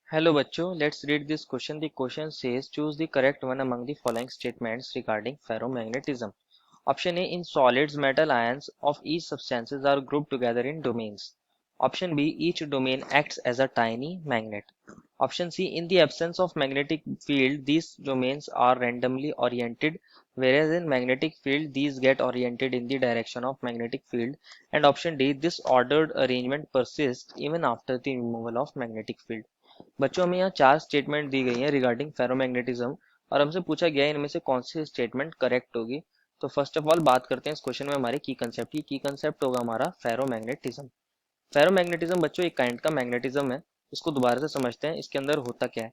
Hello बच्चों, let's read this question. The question says choose the correct one among the following statements regarding ferromagnetism. Option A, in solids, metal ions of each substances are grouped together in domains. Option B, each domain acts as a tiny magnet. Option C, in the absence of magnetic field, these domains are randomly oriented, whereas in magnetic field, these get oriented in the direction of magnetic field. And option D, this ordered arrangement persists even after the removal of magnetic field. बच्चों हमें यहाँ चार statement दी गई है regarding ferromagnetism और हमसे पूछा गया है इनमें से कौन सी स्टेटमेंट करेक्ट होगी। तो फर्स्ट ऑफ ऑल बात करते हैं इस क्वेश्चन में हमारे की कंसेप्ट होगा हमारा फेरोमैग्नेटिज्म। फेरोमैग्नेटिज्म बच्चों एक काइंड का मैग्नेटिज्म है। इसको दोबारा से समझते हैं, इसके अंदर होता क्या है।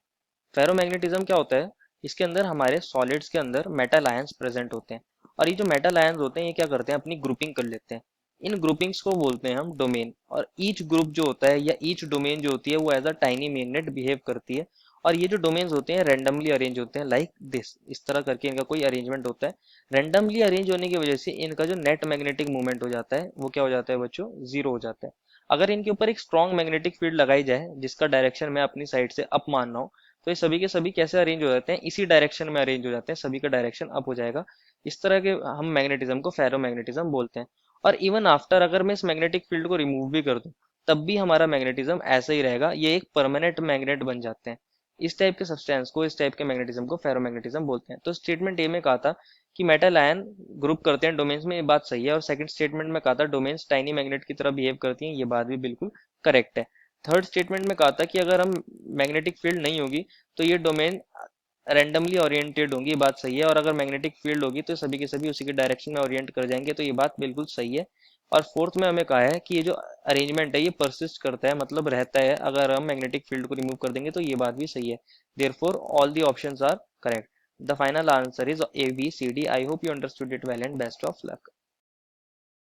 फेरोमैग्नेटिज्म क्या होता है, इसके अंदर हमारे सॉलिड्स के अंदर मेटल आयंस प्रेजेंट होते हैं और ये जो मेटल आयंस होते हैं ये क्या करते हैं, अपनी ग्रुपिंग कर लेते हैं। इन ग्रुपिंग्स को बोलते हैं हम डोमेन, और ईच ग्रुप जो होता है या ईच डोमेन जो होती है वो as a tiny magnet behave करती है। और ये जो डोमेन्स होते हैं रैंडमली अरेंज होते हैं लाइक दिस, इस तरह करके इनका कोई अरेंजमेंट होता है। रैंडमली अरेंज होने की वजह से इनका जो नेट मैग्नेटिक मूवमेंट हो जाता है वो क्या हो जाता है बच्चों, जीरो हो जाता है। अगर इनके ऊपर एक स्ट्रॉन्ग मैग्नेटिक फील्ड लगाई जाए जिसका डायरेक्शन मैं अपनी साइड से अप मान रहा हूँ, तो ये सभी के सभी कैसे अरेंज हो जाते हैं, इसी डायरेक्शन में अरेंज हो जाते हैं, सभी का डायरेक्शन अप हो जाएगा। इस तरह के हम मैग्नेटिज्म को फेरोमैग्नेटिज्म बोलते हैं। और इवन आफ्टर अगर मैं इस मैग्नेटिक फील्ड को रिमूव भी कर दूं तब भी हमारा मैग्नेटिज्म ऐसा ही रहेगा, ये एक परमानेंट मैग्नेट बन जाते हैं। इस टाइप के सब्सटेंस को, इस टाइप के मैग्नेटिज्म को फेरोमैग्नेटिज्म बोलते हैं। तो स्टेटमेंट ए में कहा था कि मेटल आयन ग्रुप करते हैं डोमेन्स में, ये बात सही है। और सेकंड स्टेटमेंट में कहा था डोमेन्स टाइनी मैग्नेट की तरह बिहेव करती हैं, ये बात भी बिल्कुल करेक्ट है। थर्ड स्टेटमेंट में कहा था कि अगर हम मैग्नेटिक फील्ड नहीं होगी तो ये डोमेन रैंडमली ओरिएंटेड होंगी, ये बात सही है। और अगर मैग्नेटिक फील्ड होगी तो सभी के सभी उसी के डायरेक्शन में ओरिएंट कर जाएंगे, तो ये बात बिल्कुल सही है। और फोर्थ में हमें कहा है कि ये जो अरेंजमेंट है ये परसिस्ट करता है, मतलब रहता है, अगर हम मैग्नेटिक फील्ड को रिमूव कर देंगे, तो ये बात भी सही है। Therefore all the options are correct. The final answer is A B C D. I hope you understood it well and best of luck.